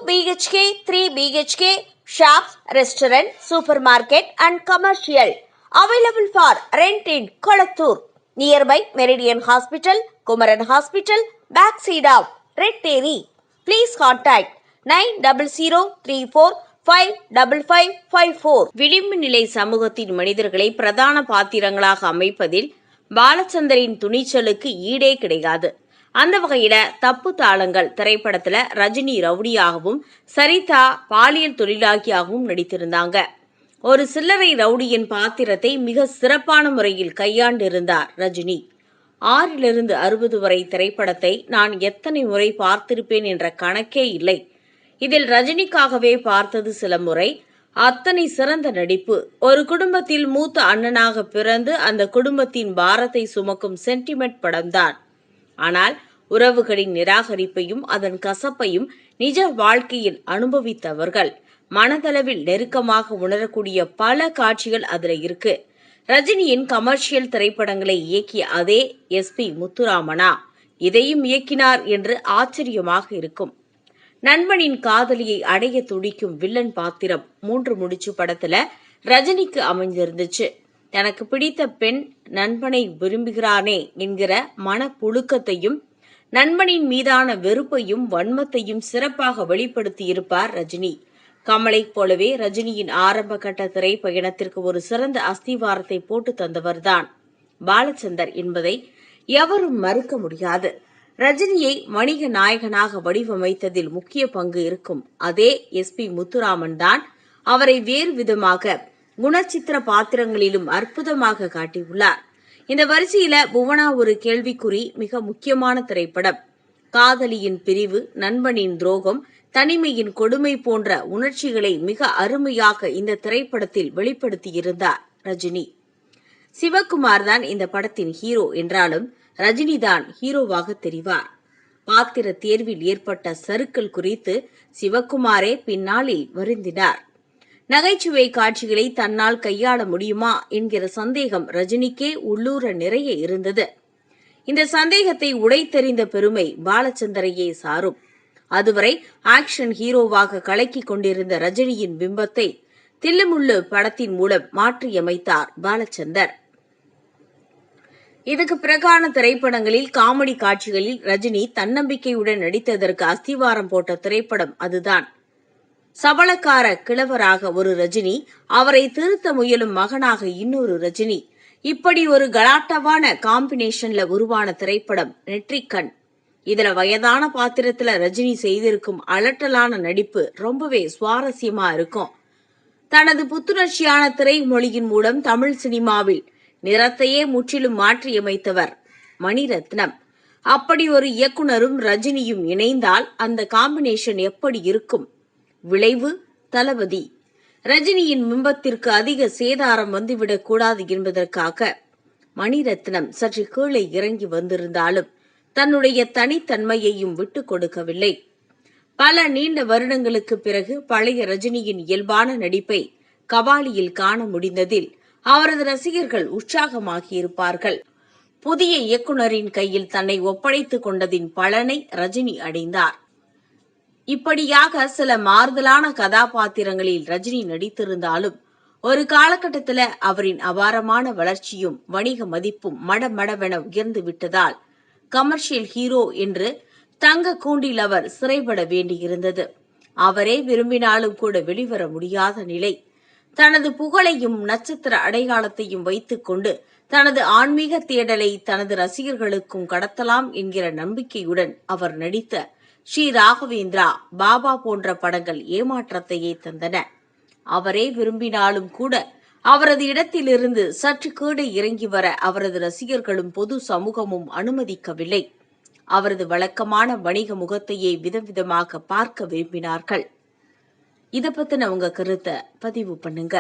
BHK, 3 BHK, shops, restaurant, supermarket and commercial available for rent in Kolattur, nearby Meridian Hospital, Kumaran Hospital, backside of Red Terry. Please contact 9034555554. விளிம்பு நிலை சமூகத்தின் மனிதர்களை பிரதான பாத்திரங்களாக அமைப்பதில் பாலச்சந்தரின் துணிச்சலுக்கு ஈடே கிடையாது. அந்த வகையில தப்பு தாளங்கள் திரைப்படத்துல ரஜினி ரவுடியாகவும் சரிதா பாலியல் தொழிலாளியாகவும் நடித்திருந்தாங்க. ஒரு சில்லறை ரவுடியின் பாத்திரத்தை மிக சிறப்பான முறையில் கையாண்டிருந்தார் ரஜினி. 6 to 60 வரை திரைப்படத்தை நான் எத்தனை முறை பார்த்திருப்பேன் என்ற கணக்கே இல்லை. இதில் ரஜினிக்காகவே பார்த்தது சில முறை. அத்தனை சிறந்த நடிப்பு. ஒரு குடும்பத்தில் மூத்த அண்ணனாக பிறந்து அந்த குடும்பத்தின் பாரத்தை சுமக்கும் சென்டிமெண்ட் படம்தான். ஆனால் உறவுகளின் நிராகரிப்பையும் அதன் கசப்பையும் நிஜ வாழ்க்கையில் அனுபவித்தவர்கள் மனதளவில் நெருக்கமாக உணரக்கூடிய பல காட்சிகள் அதுல இருக்கு. ரஜினியின் கமர்ஷியல் திரைப்படங்களை இயக்கிய அதே SP முத்துராமனா இதையும் இயக்கினார் என்று ஆச்சரியமாக இருக்கும். நண்பனின் காதலியை அடைய துடிக்கும் வில்லன் பாத்திரம் 3 முடிச்சு படத்துல ரஜினிக்கு அமைந்திருந்துச்சு. தனக்கு பிடித்த பெண் நண்பனை விரும்புகிறானே என்கிற மனப்புழுக்கத்தையும் நண்பனின் மீதான வெறுப்பையும் வன்மத்தையும் சிறப்பாக வெளிப்படுத்தியிருப்பார் ரஜினி. கமலை போலவே ரஜினியின் ஆரம்ப கட்ட திரைப்பயணத்திற்கு ஒரு சிறந்த அஸ்திவாரத்தை போட்டு தந்தவர்தான் பாலச்சந்தர் என்பதை எவரும் மறுக்க முடியாது. ரஜினியை வணிக நாயகனாக வடிவமைத்ததில் முக்கிய பங்கு இருக்கும் அதே SP முத்துராமன் தான் அவரை வேறு விதமாக குணச்சித்திர பாத்திரங்களிலும் அற்புதமாக காட்டியுள்ளார். இந்த வரிசையில புவனா ஒரு கேள்விக்குறி மிக முக்கியமான திரைப்படம். காதலியின் பிரிவு, நண்பனின் துரோகம், தனிமையின் கொடுமை போன்ற உணர்ச்சிகளை மிக அருமையாக இந்த திரைப்படத்தில் வெளிப்படுத்தியிருந்தார் ரஜினி. சிவகுமார் தான் இந்த படத்தின் ஹீரோ என்றாலும் ரஜினி தான் ஹீரோவாக தெரிவார். பாத்திர தேர்வில் ஏற்பட்ட சறுக்கல் குறித்து சிவகுமாரே பின்னாளில் வருந்தினார். நகைச்சுவை காட்சிகளை தன்னால் கையாள முடியுமா என்கிற சந்தேகம் ரஜினிக்கே உள்ளூர நிறைய இருந்தது. இந்த சந்தேகத்தை உடைத்தெறிந்த பெருமை பாலச்சந்தரையே சாரும். அதுவரை ஆக்ஷன் ஹீரோவாக கலக்கிக் கொண்டிருந்த ரஜினியின் பிம்பத்தை தில்லுமுள்ளு படத்தின் மூலம் மாற்றியமைத்தார் பாலச்சந்தர். இதுக்கு பிறகான திரைப்படங்களில் காமெடி காட்சிகளில் ரஜினி தன்னம்பிக்கையுடன் நடித்ததற்கு அஸ்திவாரம் போட்ட திரைப்படம் அதுதான். சபலக்கார கிழவராக ஒரு ரஜினி, அவரை திருத்த முயலும் மகனாக இன்னொரு ரஜினி, இப்படி ஒரு கலாட்டவான காம்பினேஷன்ல உருவான திரைப்படம் நெற்றிக்கண். இதுல வயதான பாத்திரத்துல ரஜினி செய்திருக்கும் அலட்டலான நடிப்பு ரொம்பவே சுவாரஸ்யமா இருக்கும். தனது புத்துணர்ச்சியான திரைமொழியின் மூலம் தமிழ் சினிமாவில் நிறத்தையே முற்றிலும் மாற்றியமைத்தவர் மணிரத்னம். அப்படி ஒரு இயக்குனரும் ரஜினியும் இணைந்தால் அந்த காம்பினேஷன் எப்படி இருக்கும்? விளைவு தளபதி. ரஜினியின் பிம்பத்திற்கு அதிக சேதாரம் வந்துவிடக் கூடாது என்பதற்காக மணிரத்னம் சற்று கீழே இறங்கி வந்திருந்தாலும் தன்னுடைய தனித்தன்மையையும் விட்டுக் கொடுக்கவில்லை. பல நீண்ட வருடங்களுக்கு பிறகு பழைய ரஜினியின் இயல்பான நடிப்பை கபாலியில் காண முடிந்ததில் அவரது ரசிகர்கள் உற்சாகமாகியிருப்பார்கள். புதிய இயக்குனரின் கையில் தன்னை ஒப்படைத்துக் கொண்டதின் பலனை ரஜினி அடைந்தார். இப்படியாக சில மாறுதலான கதாபாத்திரங்களில் ரஜினி நடித்திருந்தாலும் ஒரு காலகட்டத்தில் அவரின் அபாரமான வளர்ச்சியும் வணிக மதிப்பும் மடமடவென உயர்ந்து விட்டதால் கமர்ஷியல் ஹீரோ என்று தங்க கூண்டில் அவர் சிறைப்பட வேண்டியிருந்தது. அவரே விரும்பினாலும் கூட வெளிவர முடியாத நிலை. தனது புகழையும் நட்சத்திர அடையாளத்தையும் வைத்துக் கொண்டு தனது ஆன்மீக தேடலை தனது ரசிகர்களுக்கும் கடத்தலாம் என்கிற நம்பிக்கையுடன் அவர் நடித்த ஸ்ரீ ராகவேந்திரா, பாபா போன்ற படங்கள் ஏமாற்றத்தையே தந்தன. அவரே விரும்பினாலும் கூட அவரது இடத்திலிருந்து சற்று கீழே இறங்கி வர அவரது ரசிகர்களும் பொது சமூகமும் அனுமதிக்கவில்லை. அவரது வழக்கமான வணிக முகத்தையே விதவிதமாக பார்க்க விரும்பினார்கள். இத பத்தின உங்க கருத்தை பதிவு பண்ணுங்க.